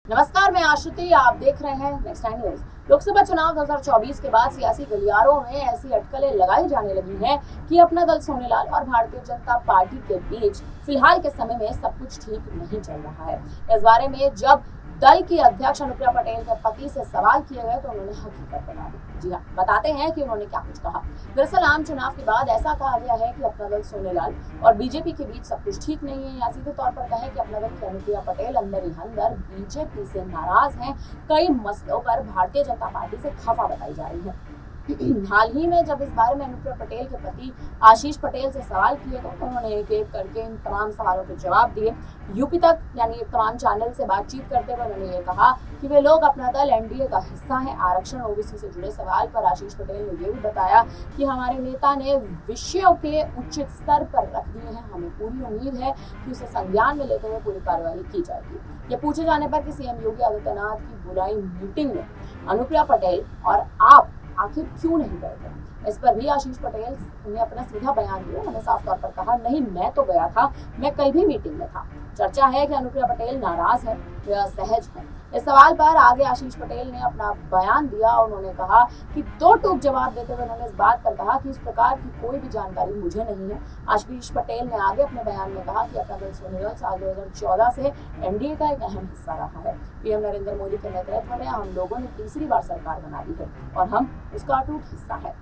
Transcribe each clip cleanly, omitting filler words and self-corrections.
नमस्कार, मैं आश्रुति। आप देख रहे हैं नेक्स्ट टाइम न्यूज। लोकसभा चुनाव 2024 के बाद सियासी गलियारों में ऐसी अटकलें लगाई जाने लगी हैं कि अपना दल सोनेलाल और भारतीय जनता पार्टी के बीच फिलहाल के समय में सब कुछ ठीक नहीं चल रहा है। इस बारे में जब दल की अध्यक्ष अनुप्रिया पटेल के पति से सवाल किए गए तो उन्होंने हकीकत बता दी। जी हाँ, बताते हैं कि उन्होंने क्या कुछ कहा। दरअसल आम चुनाव के बाद ऐसा कहा गया है कि अपना दल सोनेलाल और बीजेपी के बीच सब कुछ ठीक नहीं है, या सीधे तौर पर कहें कि अपना दल की अनुप्रिया पटेल अंदर ही अंदर बीजेपी से नाराज हैं। कई मसलों पर भारतीय जनता पार्टी से खफा बताई जा रही है। हाल ही में जब इस बारे में अनुप्रिया पटेल के पति आशीष पटेल से सवाल किए गए तो उन्होंने एक एक करके इन तमाम सवालों के जवाब दिए। यूपी तक यानी तमाम चैनल से बातचीत करते हुए उन्होंने ये कहा कि वे लोग अपना दल एनडीए का हिस्सा है। आरक्षण ओबीसी से जुड़े सवाल पर आशीष पटेल ने ये भी बताया कि हमारे नेता ने विषयों के उचित स्तर पर रख दिए हैं। हमें पूरी उम्मीद है कि उसे संज्ञान में लेते हुए पूरी कार्यवाही की जाएगी। ये पूछे जाने पर कि सीएम योगी आदित्यनाथ की बुलाई मीटिंग में अनुप्रिया पटेल और आप आखिर क्यों नहीं गए थे, इस पर भी आशीष पटेल ने अपना सीधा बयान दिया। उन्होंने साफ तौर पर कहा, नहीं मैं तो गया था, मैं कल भी मीटिंग में था। चर्चा है कि अनुप्रिया पटेल नाराज है या सहज है। इस सवाल पर आगे आशीष पटेल ने अपना बयान दिया। उन्होंने कहा कि दो टूक जवाब देते हुए उन्होंने इस बात पर कहा कि इस प्रकार की कोई भी जानकारी मुझे नहीं है। आशीष पटेल ने आगे अपने बयान में कहा कि अपना दल सोनेलाल साल 2014 से एनडीए का एक अहम हिस्सा रहा है। पीएम नरेंद्र मोदी के नेतृत्व में हम लोगों ने तीसरी बार सरकार बना ली है और हम उसका अटूट हिस्सा है।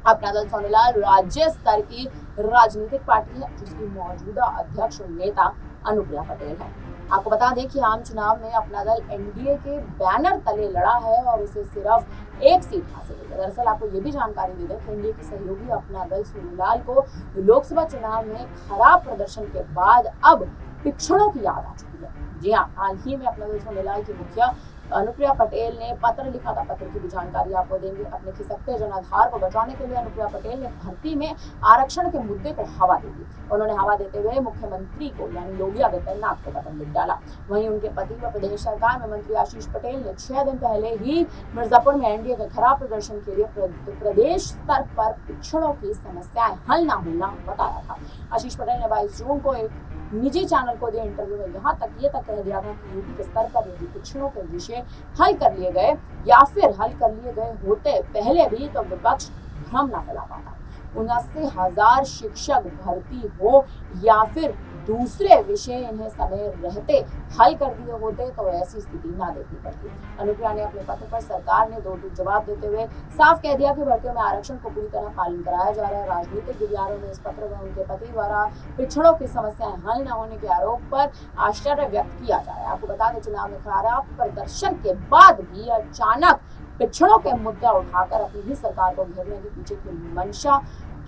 अपना दल सोनेलाल राज्य स्तर की राजनीतिक पार्टी है जिसकी मौजूदा अध्यक्ष और नेता अनुप्रिया पटेल है। आपको बता दें कि आम चुनाव में अपना दल एनडीए के बैनर तले लड़ा है और उसे सिर्फ एक सीट हासिल हुई है। दरअसल आपको ये भी जानकारी दे दें कि एनडीए के सहयोगी अपना दल सोनेलाल को लोकसभा चुनाव में खराब प्रदर्शन के बाद अब पिछड़ों की याद आ चुकी है। जी हाँ, हाल ही में अपना दल सोनेलाल की मुखिया अनुप्रिया पटेल ने पत्र लिखा था। पत्र की भी जानकारी आपको देंगे। अपने खिसकते जनाधार को बचाने के लिए अनुप्रिया पटेल ने भर्ती में आरक्षण के मुद्दे को हवा दे दी। उन्होंने हवा देते हुए मुख्यमंत्री को यानी योगी आदित्यनाथ को पत्र लिख डाला। वहीं उनके पति व प्रदेश सरकार में मंत्री आशीष पटेल ने 6 दिन पहले ही मिर्जापुर में एनडीए के खराब प्रदर्शन के लिए प्रदेश स्तर पर पिछड़ों की समस्याएं हल न होना बताया था। आशीष पटेल ने 22 जून को एक निजी चैनल को दिए इंटरव्यू में यहाँ तक कह दिया था कि यूपी के स्तर पर यदि पिछड़ों के विषय हल कर लिए गए या फिर हल कर लिए गए होते पहले भी तो विपक्ष भ्रम न फैला पाता। 79,000 शिक्षक भर्ती हो या फिर दूसरे विषय इन्हें समय रहते हल कर दिए होते तो ऐसी स्थिति ना देखनी पड़ती। अनुप्रिया ने अपने पत्र पर सरकार ने दो टूक जवाब देते हुए साफ कह दिया कि भर्तियों में आरक्षण को पूरी तरह पालन कराया जा रहा है। राजनीतिक गलियारों में इस पत्र में उनके पति द्वारा पिछड़ों की समस्याएं हल न होने के आरोप पर आश्चर्य व्यक्त किया जा रहा है। आपको बता दें, चुनाव में खराब प्रदर्शन के बाद भी अचानक पिछड़ों के मुद्दा उठाकर अपनी ही सरकार को घेरने के पीछे की मंशा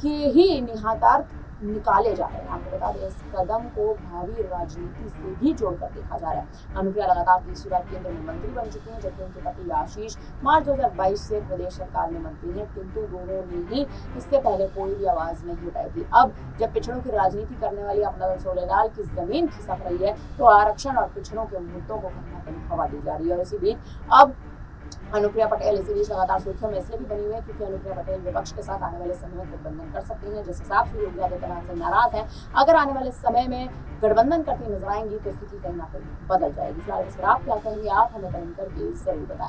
के ही निहितार्थ निकाले जा रहे हैं। आपको बता दें, इस कदम को भावी राजनीति से भी जोड़कर देखा जा रहा है। अनुप्रिया लगातार तीसरी बार केंद्र में मंत्री बन चुके हैं, जबकि उनके पति आशीष मार्च 2022 से प्रदेश सरकार में मंत्री हैं, किंतु दोनों ने ही इससे पहले कोई भी आवाज नहीं उठाई थी। अब जब पिछड़ों की राजनीति करने वाली अपना दल सोनेलाल की जमीन खिसक रही है तो आरक्षण और पिछड़ों के मुद्दों को कहीं ना कहीं हवा दी जा रही है। और इसी बीच अब अनुप्रिया पटेल इसी बीच लगातार सुर्खियों में इसलिए भी बनी हुई है क्योंकि अनुप्रिया पटेल विपक्ष के साथ आने वाले समय में गठबंधन कर सकती हैं। जिस हिसाब से योगी आदित्यनाथ से नाराज है, अगर आने वाले समय में गठबंधन करती नजर आएंगी तो स्थिति कहीं ना कहीं बदल जाएगी। फिलहाल इस पर आप क्या कहेंगे, आप हमें कमेंट करके जरूर बताएं।